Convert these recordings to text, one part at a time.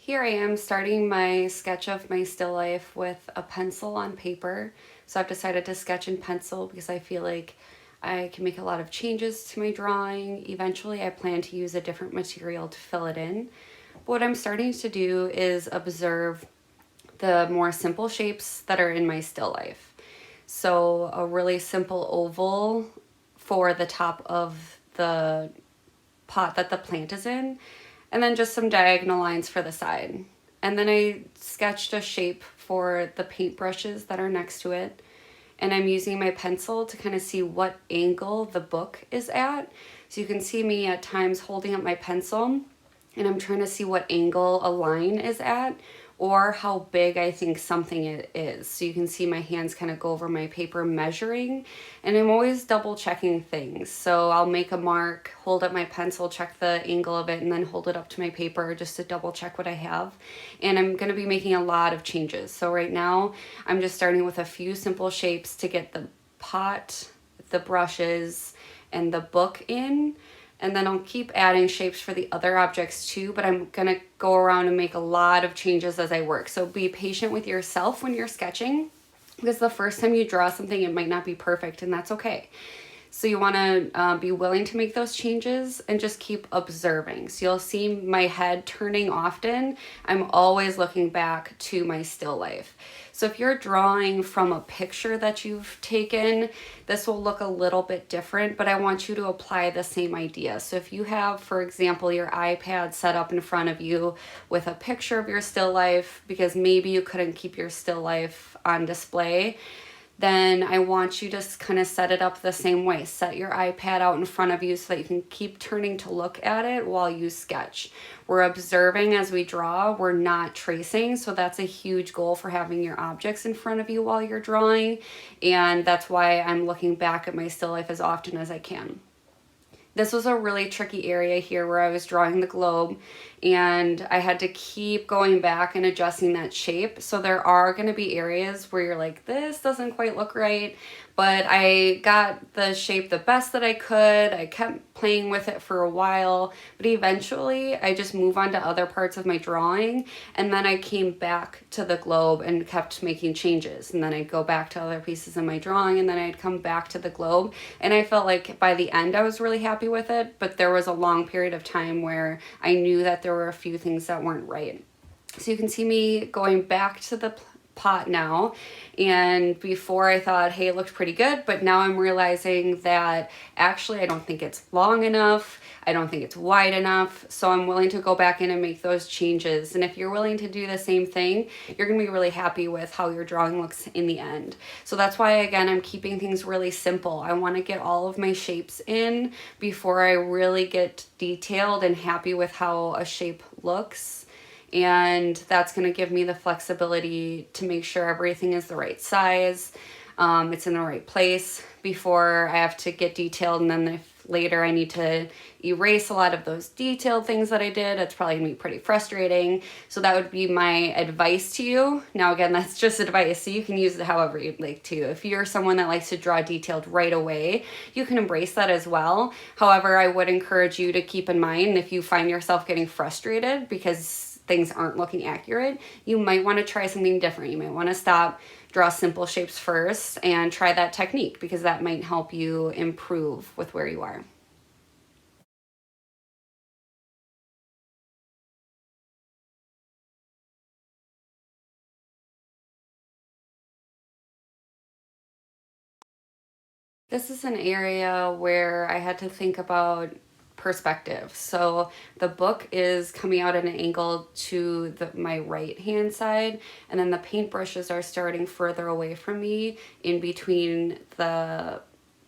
Here I am starting my sketch of my still life with a pencil on paper. So I've decided to sketch in pencil because I feel like I can make a lot of changes to my drawing. Eventually I plan to use a different material to fill it in. But what I'm starting to do is observe the more simple shapes that are in my still life. So a really simple oval for the top of the pot that the plant is in, and then just some diagonal lines for the side. And then I sketched a shape for the paintbrushes that are next to it. And I'm using my pencil to kind of see what angle the book is at. So you can see me at times holding up my pencil and I'm trying to see what angle a line is at or how big I think something is. So you can see my hands kind of go over my paper measuring, and I'm always double checking things. So I'll make a mark, hold up my pencil, check the angle of it, and then hold it up to my paper just to double check what I have. And I'm going to be making a lot of changes. So right now I'm just starting with a few simple shapes to get the pot, the brushes, and the book in. And then I'll keep adding shapes for the other objects too, but I'm gonna go around and make a lot of changes as I work. So be patient with yourself when you're sketching, because the first time you draw something, it might not be perfect, and that's okay. So you want to be willing to make those changes and just keep observing. So you'll see my head turning often. I'm always looking back to my still life. So if you're drawing from a picture that you've taken, this will look a little bit different, but I want you to apply the same idea. So if you have, for example, your iPad set up in front of you with a picture of your still life, because maybe you couldn't keep your still life on display, then I want you to kind of set it up the same way. Set your iPad out in front of you so that you can keep turning to look at it while you sketch. We're observing as we draw, we're not tracing, so that's a huge goal for having your objects in front of you while you're drawing, and that's why I'm looking back at my still life as often as I can. This was a really tricky area here where I was drawing the globe and I had to keep going back and adjusting that shape. So there are going to be areas where you're like, this doesn't quite look right, but I got the shape the best that I could. I kept playing with it for a while, but eventually I just moved on to other parts of my drawing, and then I came back to the globe and kept making changes, and then I'd go back to other pieces of my drawing, and then I'd come back to the globe, and I felt like by the end I was really happy with it, but there was a long period of time where I knew that there were a few things that weren't right. So you can see me going back to the pot now, and before I thought, hey, it looked pretty good, but now I'm realizing that actually I don't think it's long enough, I don't think it's wide enough, so I'm willing to go back in and make those changes. And if you're willing to do the same thing, you're gonna be really happy with how your drawing looks in the end. So that's why, again, I'm keeping things really simple. I want to get all of my shapes in before I really get detailed and happy with how a shape looks, and that's going to give me the flexibility to make sure everything is the right size, it's in the right place before I have to get detailed, and then if later I need to erase a lot of those detailed things that I did, it's probably gonna be pretty frustrating. So that would be my advice to you. Now again, that's just advice, so you can use it however you'd like to. If you're someone that likes to draw detailed right away, you can embrace that as well. However, I would encourage you to keep in mind, if you find yourself getting frustrated because things aren't looking accurate, you might want to try something different. You might want to stop, draw simple shapes first, and try that technique, because that might help you improve with where you are. This is an area where I had to think about perspective. So the book is coming out at an angle to my right hand side, and then the paintbrushes are starting further away from me in between the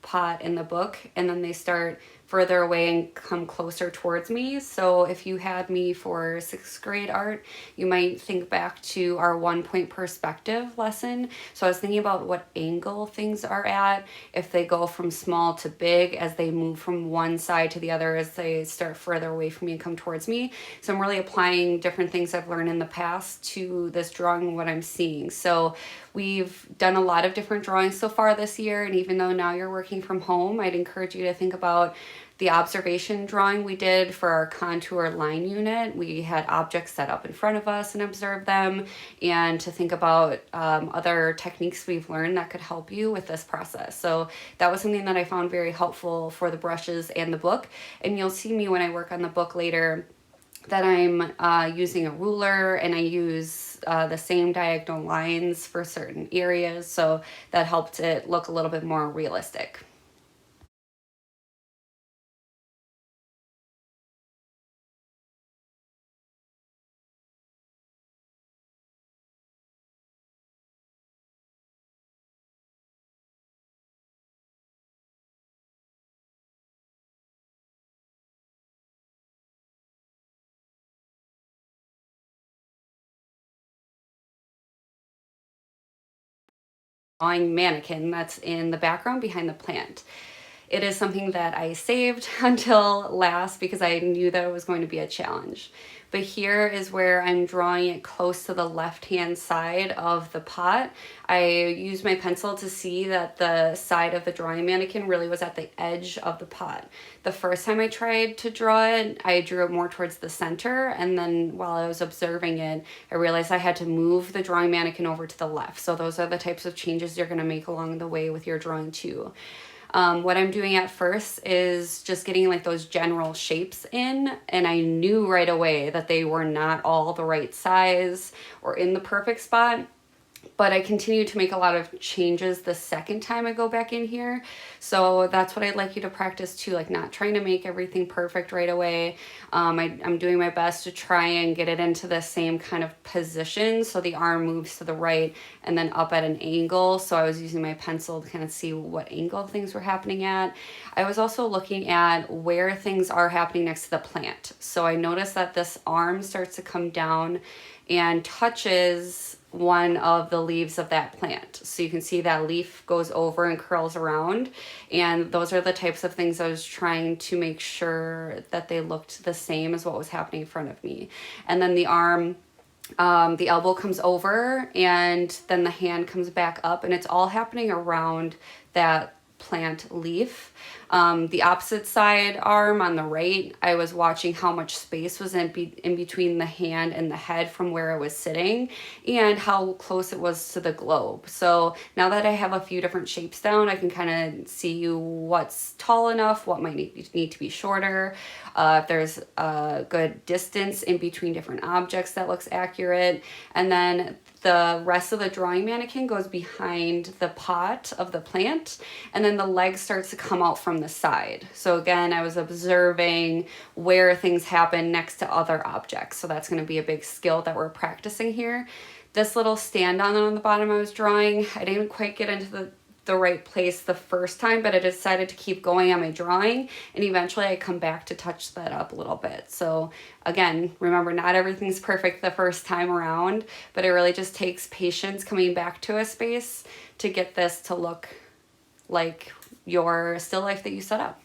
pot and the book, and then they start further away and come closer towards me. So if you had me for sixth grade art, you might think back to our 1 point perspective lesson. So I was thinking about what angle things are at, if they go from small to big as they move from one side to the other as they start further away from me and come towards me. So I'm really applying different things I've learned in the past to this drawing and what I'm seeing. So we've done a lot of different drawings so far this year, and even though now you're working from home, I'd encourage you to think about The observation drawing we did for our contour line unit, we had objects set up in front of us and observe them, and to think about other techniques we've learned that could help you with this process. So that was something that I found very helpful for the brushes and the book. And you'll see me when I work on the book later that I'm using a ruler, and I use the same diagonal lines for certain areas, so that helped it look a little bit more realistic. Drawing mannequin that's in the background behind the plant. It is something that I saved until last because I knew that it was going to be a challenge. But here is where I'm drawing it close to the left-hand side of the pot. I used my pencil to see that the side of the drawing mannequin really was at the edge of the pot. The first time I tried to draw it, I drew it more towards the center, and then while I was observing it, I realized I had to move the drawing mannequin over to the left. So those are the types of changes you're gonna make along the way with your drawing too. What I'm doing at first is just getting like those general shapes in, and I knew right away that they were not all the right size or in the perfect spot. But I continue to make a lot of changes the second time I go back in here. So that's what I'd like you to practice too, like not trying to make everything perfect right away. I'm doing my best to try and get it into the same kind of position so the arm moves to the right and then up at an angle. So I was using my pencil to kind of see what angle things were happening at. I was also looking at where things are happening next to the plant. So I noticed that this arm starts to come down and touches one of the leaves of that plant. So you can see that leaf goes over and curls around. And those are the types of things I was trying to make sure that they looked the same as what was happening in front of me. And then the arm, the elbow comes over, and then the hand comes back up, and it's all happening around that plant leaf. The opposite side arm on the right, I was watching how much space was in between the hand and the head from where it was sitting, and how close it was to the globe. So now that I have a few different shapes down, I can kind of see what's tall enough, what might need to be shorter, if there's a good distance in between different objects that looks accurate. And then the rest of the drawing mannequin goes behind the pot of the plant, and then the leg starts to come out from the side. So again, I was observing where things happen next to other objects. So that's going to be a big skill that we're practicing here. This little stand on the bottom I was drawing, I didn't quite get into the right place the first time, but I decided to keep going on my drawing, and eventually I come back to touch that up a little bit. So again, remember, not everything's perfect the first time around, but it really just takes patience coming back to a space to get this to look like your still life that you set up.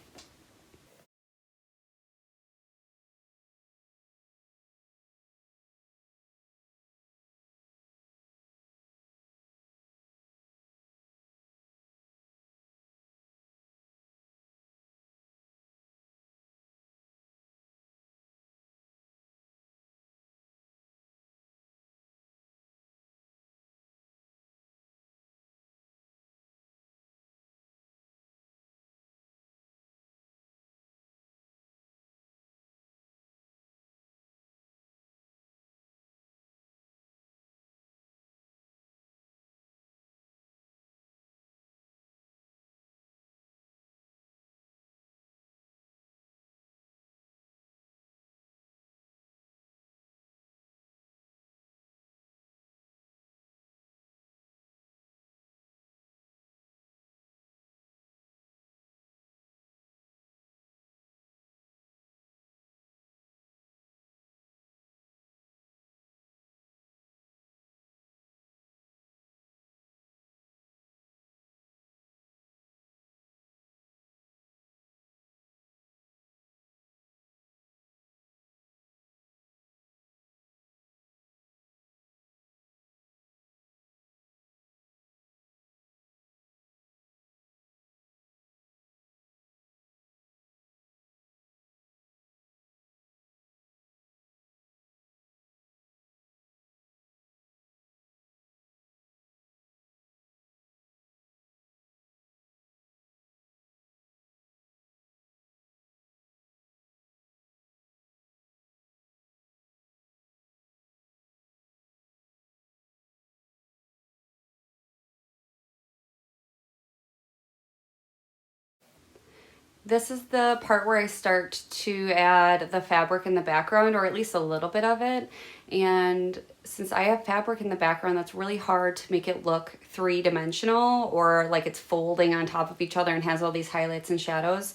This is the part where I start to add the fabric in the background, or at least a little bit of it. And since I have fabric in the background, that's really hard to make it look three-dimensional or like it's folding on top of each other and has all these highlights and shadows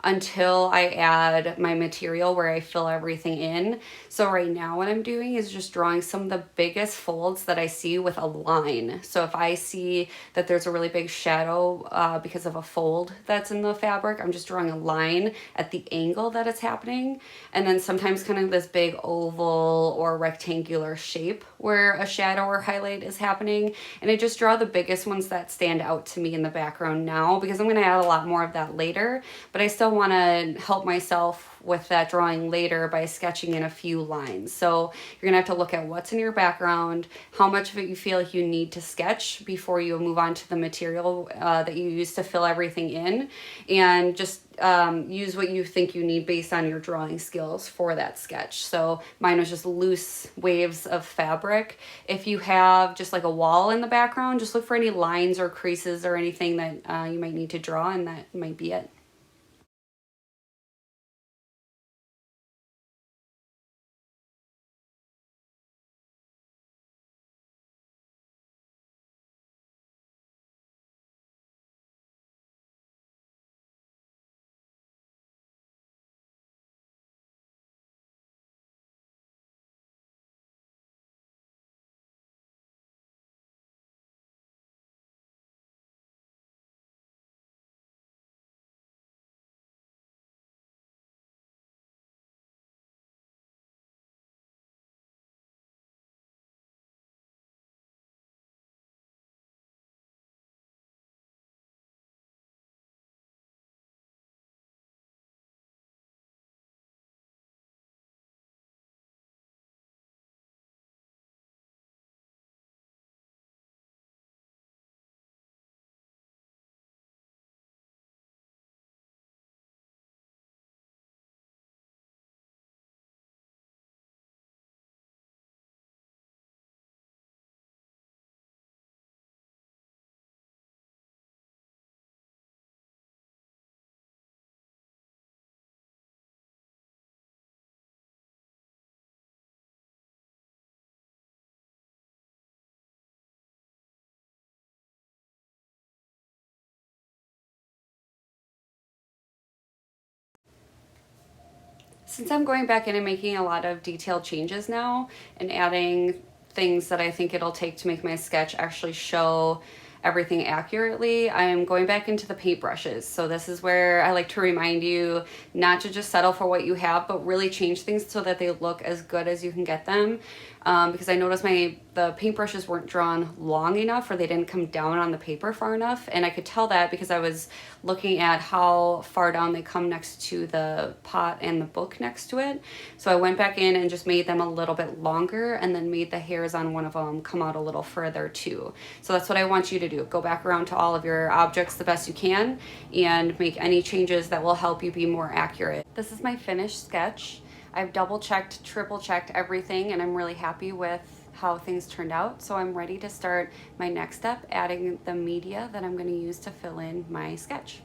until I add my material where I fill everything in. So right now what I'm doing is just drawing some of the biggest folds that I see with a line. So if I see that there's a really big shadow because of a fold that's in the fabric, I'm just drawing a line at the angle that it's happening. And then sometimes kind of this big oval or rectangular shape where a shadow or highlight is happening. And I just draw the biggest ones that stand out to me in the background now, because I'm going to add a lot more of that later, but I still want to help myself with that drawing later by sketching in a few lines. So you're gonna have to look at what's in your background, how much of it you feel like you need to sketch before you move on to the material that you use to fill everything in, and just use what you think you need based on your drawing skills for that sketch. So mine was just loose waves of fabric. If you have just like a wall in the background, just look for any lines or creases or anything that you might need to draw, and that might be it. Since I'm going back in and making a lot of detailed changes now and adding things that I think it'll take to make my sketch actually show everything accurately, I'm going back into the paintbrushes. So this is where I like to remind you not to just settle for what you have, but really change things so that they look as good as you can get them. Because I noticed the paintbrushes weren't drawn long enough, or they didn't come down on the paper far enough, and I could tell that because I was looking at how far down they come next to the pot and the book next to it. So I went back in and just made them a little bit longer, and then made the hairs on one of them come out a little further too. So that's what I want you to do. Go back around to all of your objects the best you can and make any changes that will help you be more accurate. This is my finished sketch. I've double checked, triple checked everything, and I'm really happy with how things turned out. So I'm ready to start my next step, adding the media that I'm going to use to fill in my sketch.